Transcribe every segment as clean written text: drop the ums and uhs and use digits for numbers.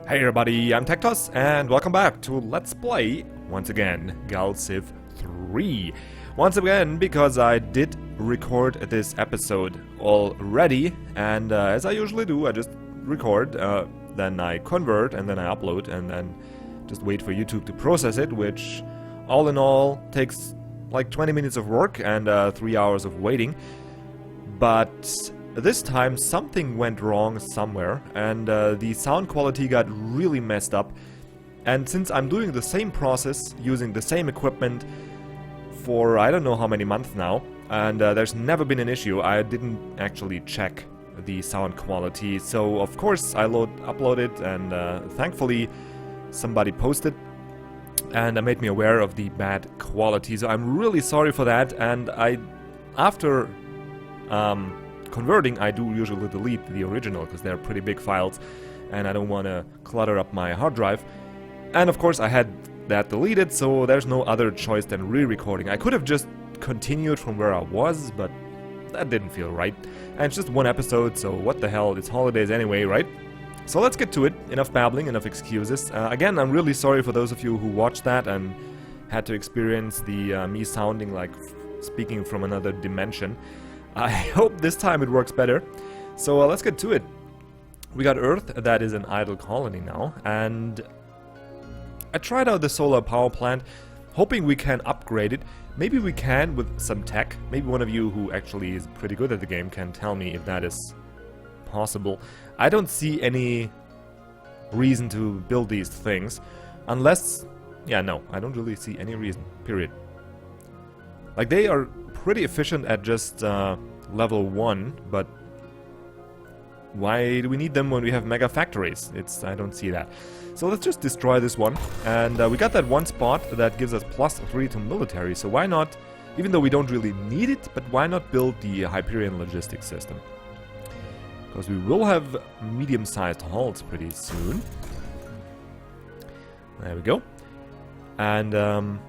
Hey everybody, I'm TecToss and welcome back to Let's Play, once again, Gal Civ 3. Once again, because I did record this episode already, and as I usually do, I just record, then I convert, and then I upload, and then just wait for YouTube to process it, which all in all takes like 20 minutes of work and 3 hours of waiting. But this time something went wrong somewhere, and the sound quality got really messed up. And since I'm doing the same process, using the same equipment for I don't know how many months now, and there's never been an issue, I didn't actually check the sound quality. So of course I uploaded, and thankfully somebody posted and made me aware of the bad quality. So I'm really sorry for that, and after converting, I do usually delete the original because they're pretty big files and I don't want to clutter up my hard drive. And of course I had that deleted, so there's no other choice than re-recording. I could have just continued from where I was, but that didn't feel right. And it's just one episode, so what the hell, it's holidays anyway, right? So let's get to it. Enough babbling, enough excuses. Again, I'm really sorry for those of you who watched that and had to experience the me sounding like speaking from another dimension. I hope this time it works better. So let's get to it. We got Earth, that is an idle colony now, and I tried out the solar power plant, hoping we can upgrade it. Maybe we can with some tech. Maybe one of you who actually is pretty good at the game can tell me if that is possible. I don't see any reason to build these things, unless... yeah, no, I don't really see any reason, period. Like, they are pretty efficient at just level 1, but why do we need them when we have mega factories? I don't see that. So let's just destroy this one, and we got that one spot that gives us +3 to military, so why not, even though we don't really need it, but why not build the Hyperion logistics system? Because we will have medium-sized hulls pretty soon. There we go. And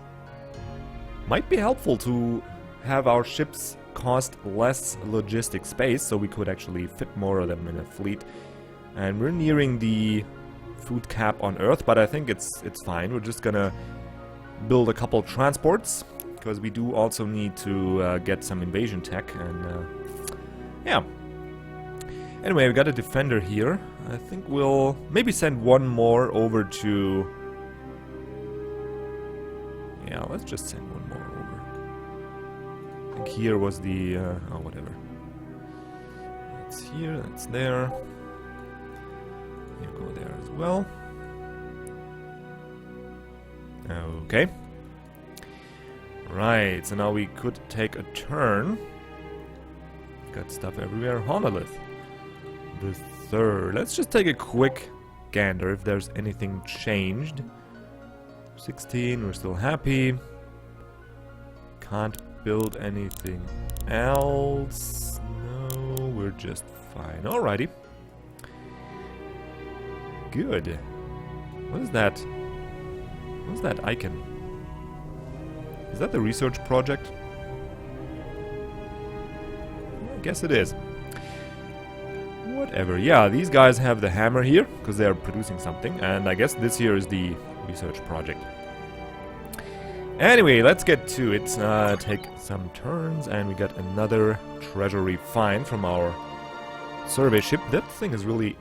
might be helpful to have our ships cost less logistic space, so we could actually fit more of them in a fleet. And we're nearing the food cap on Earth, but I think it's fine. We're just gonna build a couple transports, because we do also need to get some invasion tech, and yeah. Anyway, we got a defender here. I think we'll maybe send one more over to... yeah, let's just send one more over. I think here was the... oh, whatever. That's here, that's there. You go there as well. Okay. Right, so now we could take a turn. Got stuff everywhere. Honolith. The third. Let's just take a quick gander if there's anything changed. 16, we're still happy. Can't build anything else. No, we're just fine. Alrighty. Good. What is that? What's that icon? Is that the research project? I guess it is. Whatever. Yeah, these guys have the hammer here because they are producing something, and I guess this here is the research project. Anyway, let's get to it. Take some turns, and we got another treasury find from our survey ship. That thing is really...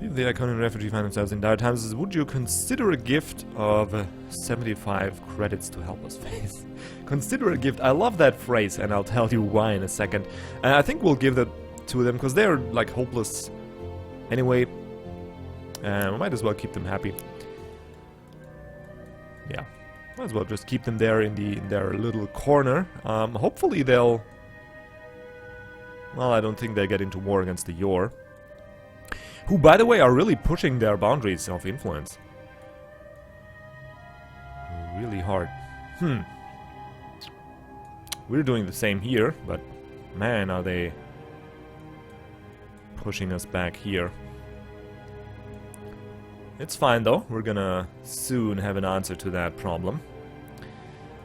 If the Iconian refugee find themselves in dire times, would you consider a gift of 75 credits to help us face? Consider a gift. I love that phrase, and I'll tell you why in a second. And I think we'll give that to them because they're like hopeless anyway. We might as well keep them happy. Yeah, might as well just keep them there in their little corner. Hopefully they'll... well, I don't think they get into war against the Yor. Who, by the way, are really pushing their boundaries of influence. Really hard. We're doing the same here, but man, are they pushing us back here. It's fine though, we're gonna soon have an answer to that problem.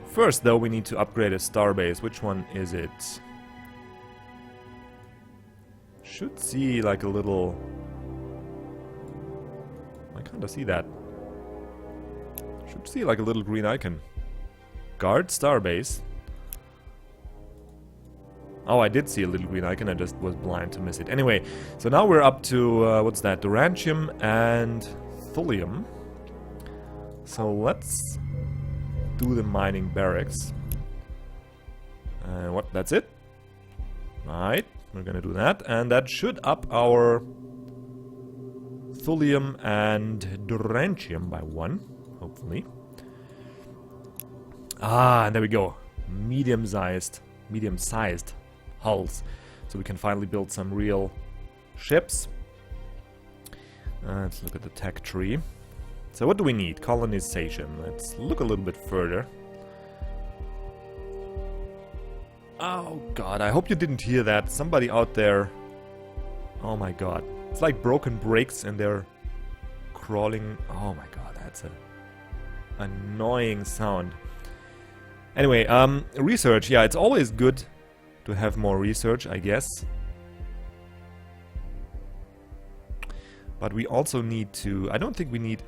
First though, we need to upgrade a starbase. Which one is it? Should see like a little kinda see that. Should see like a little green icon. Guard Starbase. Oh, I did see a little green icon, I just was blind to miss it. Anyway, so now we're up to, what's that? Durantium and thulium. So let's do the mining barracks. What? That's it? Right, we're gonna do that. And that should up our thulium and durantium by 1, hopefully. Ah, and there we go. Medium-sized hulls. So we can finally build some real ships. Let's look at the tech tree. So what do we need? Colonization. Let's look a little bit further. Oh god, I hope you didn't hear that. Somebody out there... Oh my god. It's like broken brakes and they're crawling... Oh my god, that's an annoying sound. Anyway, research. Yeah, it's always good to have more research, I guess. But we also need to... I don't think we need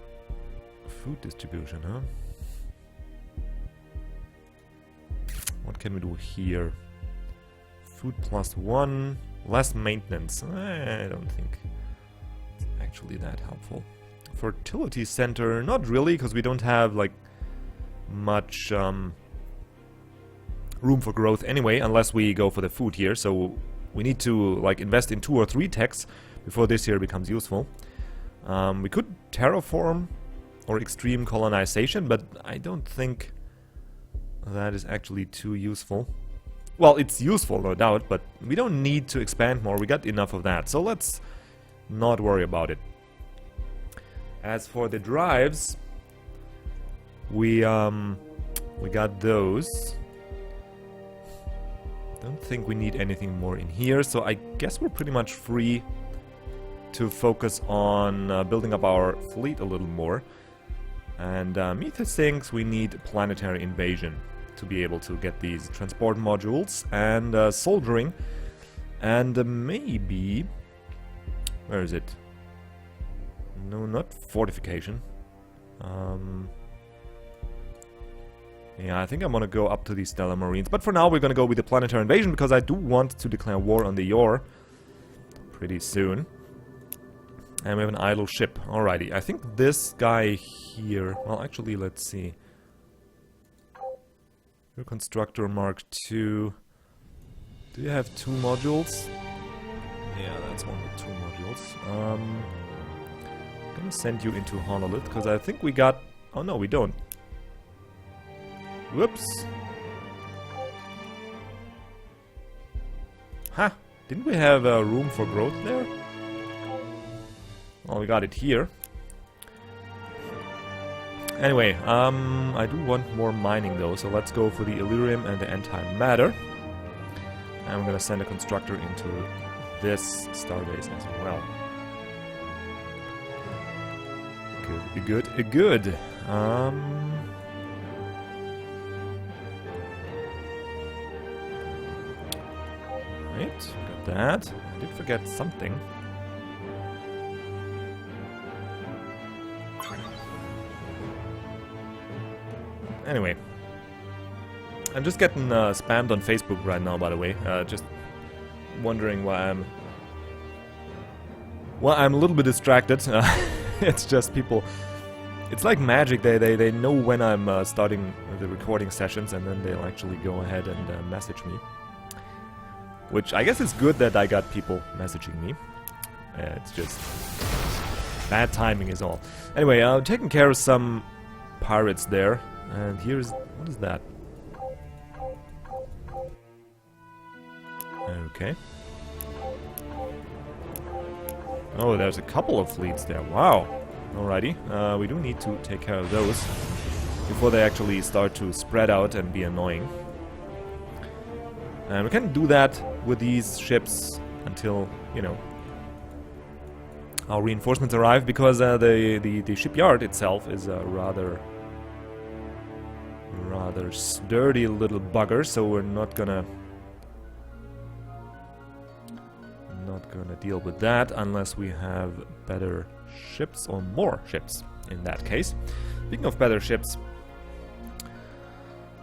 food distribution, huh? What can we do here? Food +1, less maintenance. I don't think it's actually that helpful. Fertility center, not really, because we don't have like much room for growth anyway, unless we go for the food here. So we need to like invest in 2 or 3 techs before this here becomes useful. We could terraform or extreme colonization, but I don't think that is actually too useful. Well, it's useful, no doubt, but we don't need to expand more. We got enough of that, so let's not worry about it. As for the drives, we got those. Don't think we need anything more in here, so I guess we're pretty much free to focus on building up our fleet a little more. And Method thinks we need planetary invasion to be able to get these transport modules and soldering. And maybe... Where is it? No, not fortification. Yeah, I think I'm gonna go up to these Stellar Marines. But for now, we're gonna go with the planetary invasion because I do want to declare war on the Yor pretty soon. And we have an idle ship. Alrighty, I think this guy here... Well, actually, let's see. Your Constructor Mark II. Do you have 2 modules? Yeah, that's one with 2 modules. I'm gonna send you into Honolulu, because I think we got... Oh no, we don't. Whoops. Huh. Didn't we have room for growth there? Well, we got it here. Anyway, I do want more mining though, so let's go for the Illyrium and the antimatter. And I'm gonna send a constructor into this starbase as well. Good. Right, got that. I did forget something. Anyway, I'm just getting spammed on Facebook right now, by the way. Just wondering why I'm... Well, I'm a little bit distracted. It's just people... It's like magic. They know when I'm starting the recording sessions, and then they'll actually go ahead and message me. Which I guess is good that I got people messaging me. It's just bad timing is all. Anyway, I'm taking care of some pirates there. And here's... what is that? Okay. Oh, there's a couple of fleets there. Wow. Alrighty. We do need to take care of those before they actually start to spread out and be annoying. And we can do that with these ships until, you know, our reinforcements arrive, because the shipyard itself is a rather sturdy little bugger, so we're not gonna deal with that unless we have better ships, or more ships in that case. Speaking of better ships,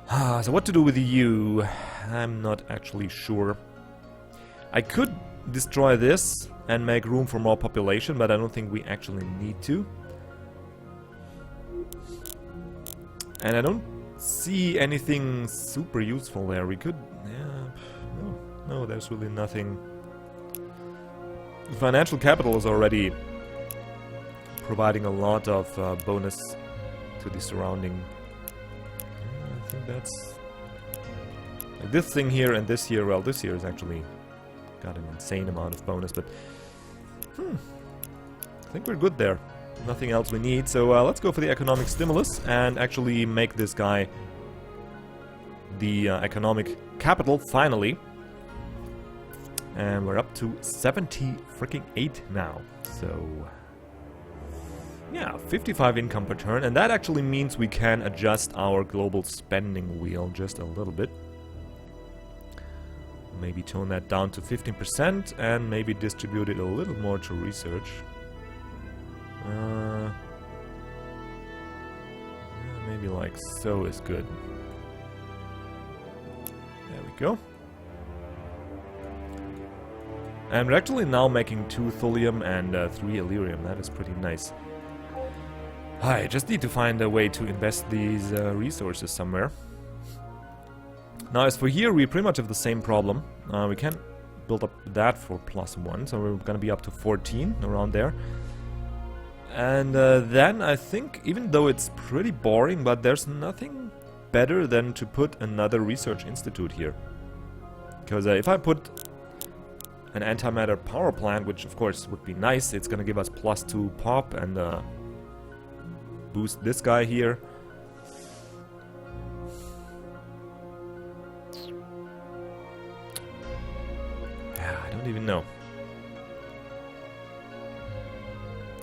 so what to do with you? I'm not actually sure. I could destroy this and make room for more population, but I don't think we actually need to. And I don't see anything super useful there. We could... yeah, no, there's really nothing. Financial capital is already providing a lot of bonus to the surrounding. I think that's... like this thing here and this here, well, this here is actually got an insane amount of bonus, but... I think we're good there. Nothing else we need, so let's go for the economic stimulus and actually make this guy the economic capital, finally. And we're up to 78 now, so... yeah, 55 income per turn, and that actually means we can adjust our global spending wheel just a little bit. Maybe tone that down to 15% and maybe distribute it a little more to research. Yeah, maybe like so is good. There we go. And we're actually now making 2 thulium and 3 Illyrium. That is pretty nice. I just need to find a way to invest these resources somewhere. Now, as for here, we pretty much have the same problem. We can't build up that for +1, so we're gonna be up to 14, around there. And then I think, even though it's pretty boring, but there's nothing better than to put another research institute here. Because if I put an antimatter power plant, which of course would be nice, it's gonna give us +2 pop and boost this guy here. Yeah, I don't even know.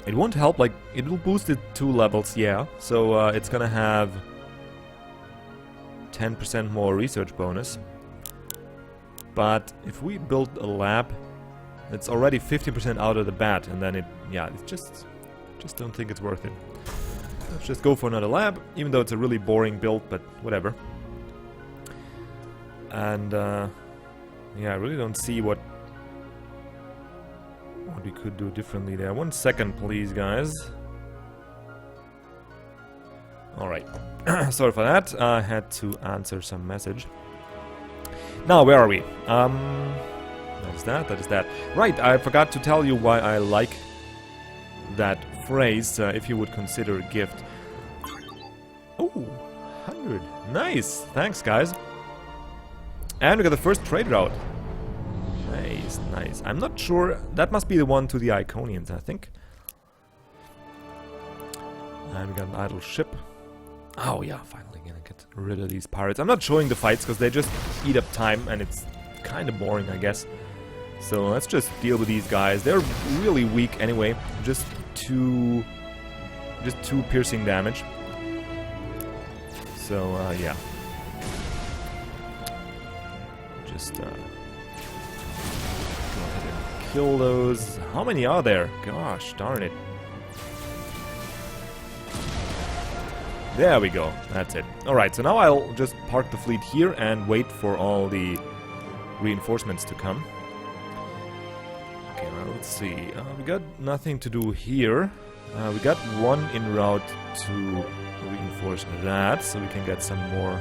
It won't help, like, it will boost it 2 levels, yeah. So it's gonna have 10% more research bonus. But if we build a lab, it's already 50% out of the bat, and then it, yeah, it's just don't think it's worth it. Let's just go for another lab, even though it's a really boring build, but whatever. And yeah, I really don't see what we could do differently there. 1 second, please, guys. Alright. Sorry for that. I had to answer some message. Now, where are we? That is that, that is that. Right, I forgot to tell you why I like that phrase, if you would consider a gift. Oh, 100. Nice. Thanks, guys. And we got the first trade route. Nice, nice. I'm not sure. That must be the one to the Iconians, I think. And we got an idle ship. Oh yeah, finally gonna get rid of these pirates. I'm not showing the fights because they just eat up time and it's kind of boring, I guess. So let's just deal with these guys. They're really weak anyway. Just two piercing damage. So yeah. Just go ahead and kill those. How many are there? Gosh darn it. There we go. That's it. Alright, so now I'll just park the fleet here and wait for all the reinforcements to come. Okay, well, let's see. We got nothing to do here. We got one en route to reinforce that, so we can get some more.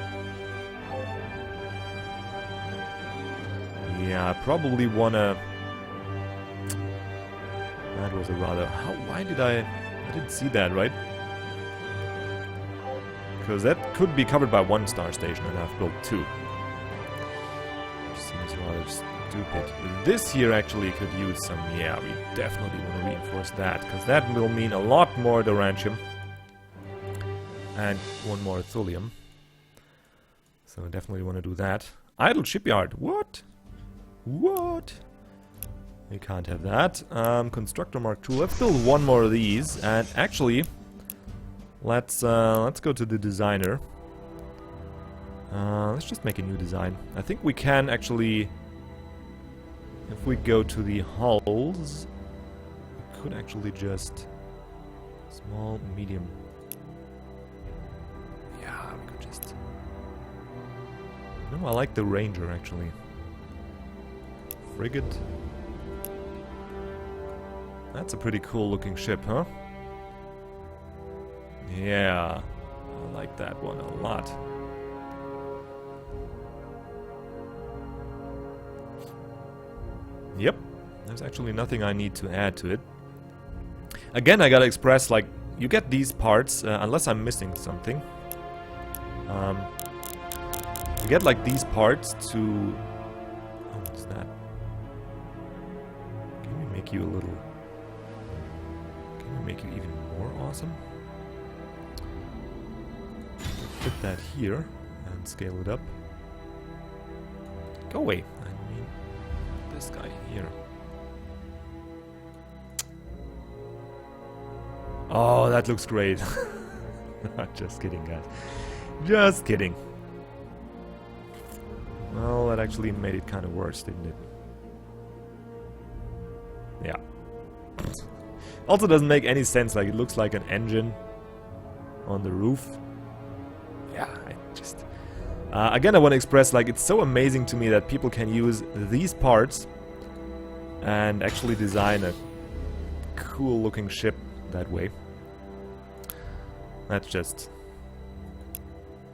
Yeah, I probably wanna... That was a rather... Why did I didn't see that, right? Because that could be covered by 1 star station and I've built 2. Which seems rather stupid. This here actually could use some... Yeah, we definitely want to reinforce that, because that will mean a lot more Durantium. And 1 more Thulium. So definitely want to do that. Idle shipyard. What? What? We can't have that. Constructor Mark II. Let's build 1 more of these. And actually... Let's go to the designer. Let's just make a new design. I think we can actually, if we go to the hulls, we could actually just Small, medium. Yeah, we could just... No, I like the Ranger, actually. Frigate. That's a pretty cool looking ship, huh? Yeah, I like that one a lot. Yep, there's actually nothing I need to add to it. Again, I gotta express, like, you get these parts, unless I'm missing something. You get, like, these parts to... Oh, what's that? Can we make you a little... Can we make you even more awesome? Fit that here and scale it up. Go away. I mean, this guy here. Oh, that looks great. Just kidding, guys. Just kidding. Well, that actually made it kind of worse, didn't it? Yeah. Also doesn't make any sense, like it looks like an engine on the roof. Yeah, I just... again, I want to express, like, it's so amazing to me that people can use these parts and actually design a cool looking ship that way. That's just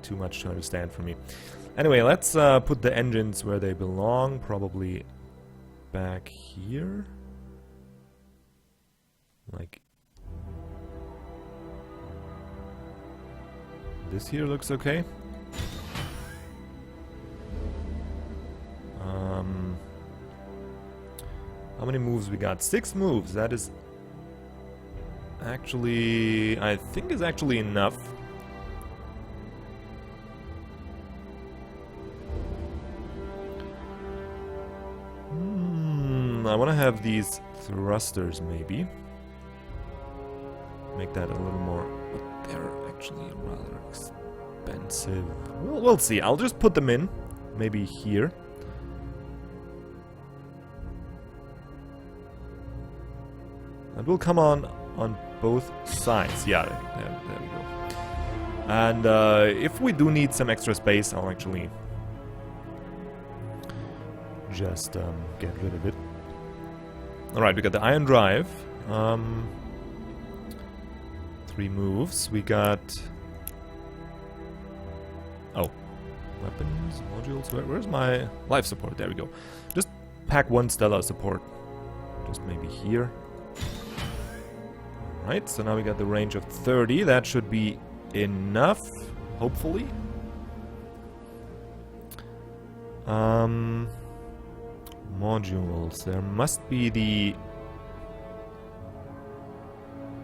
too much to understand for me. Anyway, let's put the engines where they belong, probably back here. Like... This here looks okay. How many moves we got? 6 moves. That is actually, I think, is actually enough. I want to have these thrusters, maybe. Make that a little more, but they're actually rather expensive. Well, we'll see. I'll just put them in, maybe here. And we'll come on both sides. Yeah, there we go. And if we do need some extra space, I'll actually just get rid of it. Alright, we got the ion drive. 3 moves. We got... Oh. Weapons, modules. Where's my life support? There we go. Just pack 1 stellar support. Just maybe here. Alright, so now we got the range of 30. That should be enough, hopefully. Modules. There must be the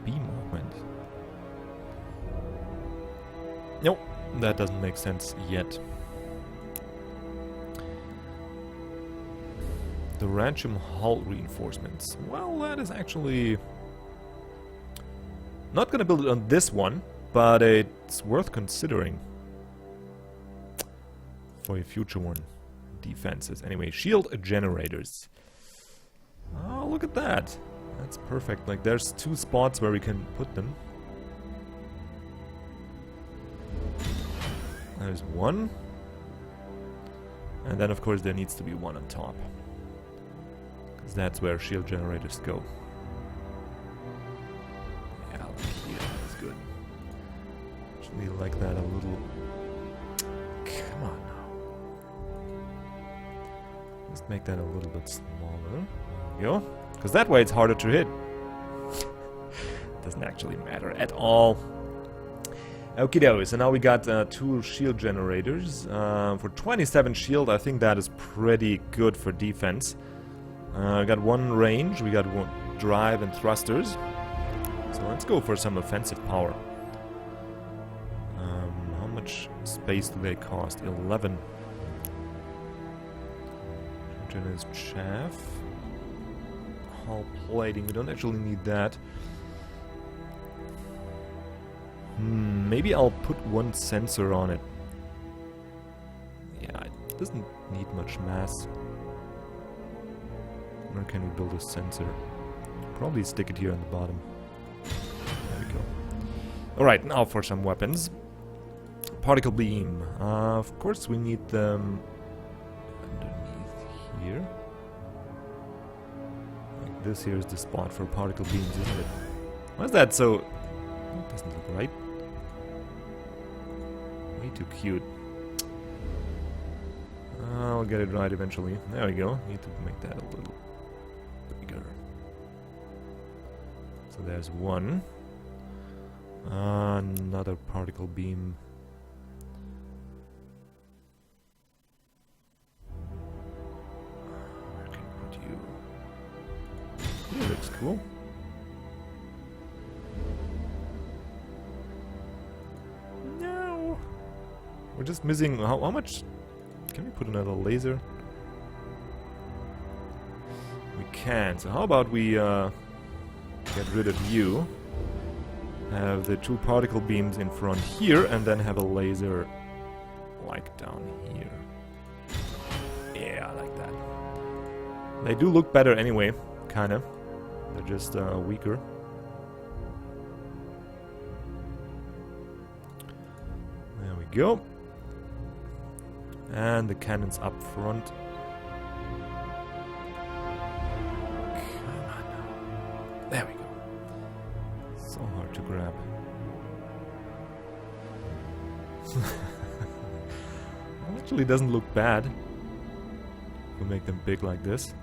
beam augment. Nope, that doesn't make sense yet. The Rancham hull reinforcements. Well, that is actually not gonna build it on this one, but it's worth considering for a future one. Defenses. Anyway, shield generators. Oh, look at that. That's perfect. Like, there's 2 spots where we can put them. There's 1. And then, of course, there needs to be 1 on top. Because that's where shield generators go. Yeah, like here. That's good. Actually, like that a little... Come on. Just make that a little bit smaller. There we go. Because that way it's harder to hit. Doesn't actually matter at all. Okie dokie, so now we got 2 shield generators. For 27 shield, I think that is pretty good for defense. We got 1 range, we got 1 drive and thrusters. So let's go for some offensive power. How much space do they cost? 11. Is chaff. Hull plating. We don't actually need that. Maybe I'll put 1 sensor on it. Yeah, it doesn't need much mass. Where can we build a sensor? Probably stick it here on the bottom. There we go. Alright, now for some weapons. Particle beam. Of course we need them underneath here. Like this here is the spot for particle beams, isn't it? Why is that so... That doesn't look right. Way too cute. I'll get it right eventually. There we go. Need to make that a little bigger. So there's one. Another particle beam. Where can I put you? That looks cool. No! We're just missing... How much... Can we put another laser? We can. So how about we get rid of you? Have the two particle beams in front here, and then have a laser like down here. Yeah, I like that. They do look better anyway, kinda. They're just weaker. There we go. And the cannons up front. Come on now. There we go. So hard to grab. Actually doesn't look bad. If we make them big like this.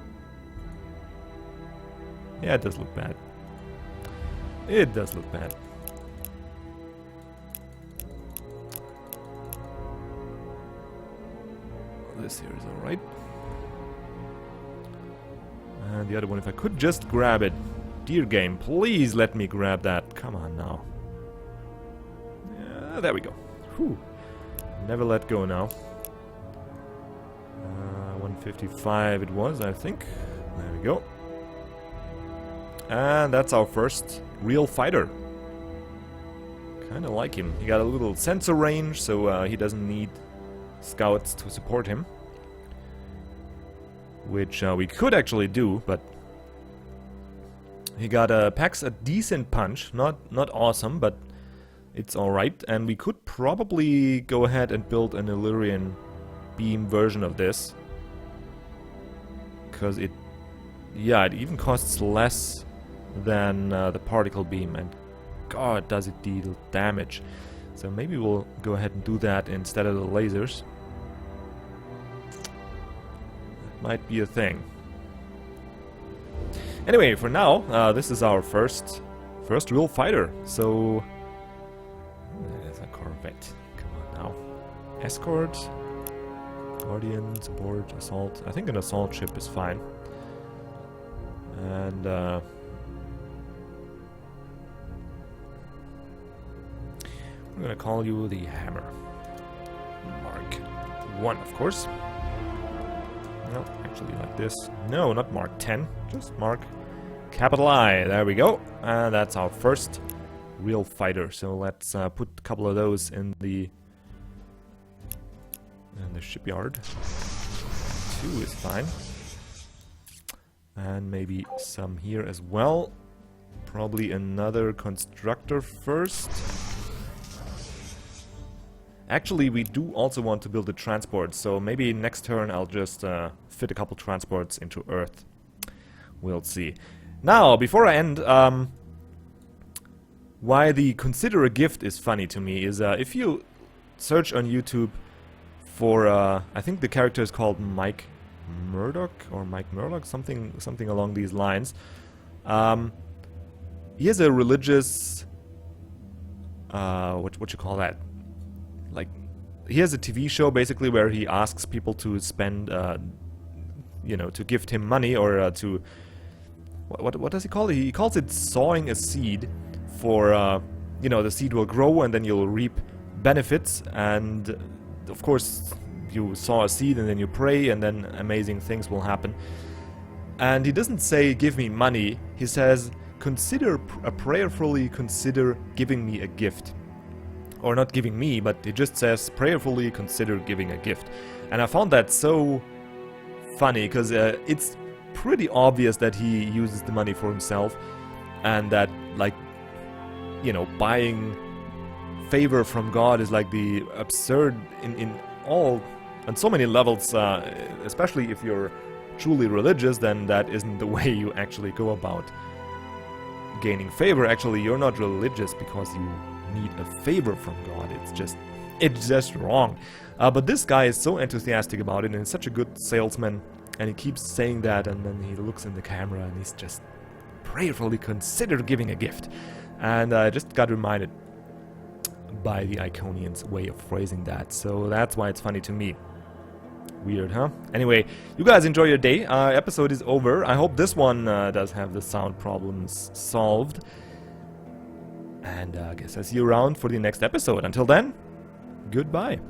Yeah, it does look bad. It does look bad. This here is alright. And the other one, if I could just grab it. Dear game, please let me grab that. Come on now. Yeah, there we go. Whew. Never let go now. 155 it was, I think. There we go. And that's our first real fighter. Kinda like him. He got a little sensor range, so he doesn't need scouts to support him, which we could actually do, but he got packs a decent punch, not awesome, but it's all right. And we could probably go ahead and build an Illyrian beam version of this, because it even costs less than the particle beam, and God, does it deal damage. So maybe we'll go ahead and do that instead of the lasers. That might be a thing. Anyway, for now, this is our first real fighter. So there's a Corvette. Come on now. Escort, Guardian, support, assault. I think an assault ship is fine. And I'm gonna call you the Hammer. Mark 1, of course. No, actually like this. No, not Mark 10, just Mark capital I. There we go. And that's our first real fighter. So let's put a couple of those in the shipyard. 2 is fine. And maybe some here as well. Probably another constructor first. Actually, we do also want to build a transport, so maybe next turn I'll just fit a couple transports into Earth. We'll see. Now, before I end, why the consider a gift is funny to me is if you search on YouTube for, I think the character is called Mike Murdoch or Mike Murdoch, something along these lines. He has a religious, what you call that? Like, he has a TV show basically where he asks people to spend, you know, to gift him money or to, what does he call it? He calls it sowing a seed for, you know, the seed will grow and then you'll reap benefits. And of course, you sow a seed and then you pray and then amazing things will happen. And he doesn't say, give me money. He says, prayerfully consider giving me a gift. Or not giving me, but he just says, prayerfully consider giving a gift. And I found that so funny, because it's pretty obvious that he uses the money for himself. And that, like, you know, buying favor from God is like the absurd on so many levels, especially if you're truly religious, then that isn't the way you actually go about gaining favor. Actually, you're not religious because you need a favor from God. It's just wrong. But this guy is so enthusiastic about it, and he's such a good salesman, and he keeps saying that, and then he looks in the camera and he's just prayerfully consider giving a gift. And I just got reminded by the Iconians' way of phrasing that, so that's why it's funny to me. Weird, huh? Anyway, you guys enjoy your day. Episode is over. I hope this one does have the sound problems solved. And I guess I'll see you around for the next episode. Until then, goodbye.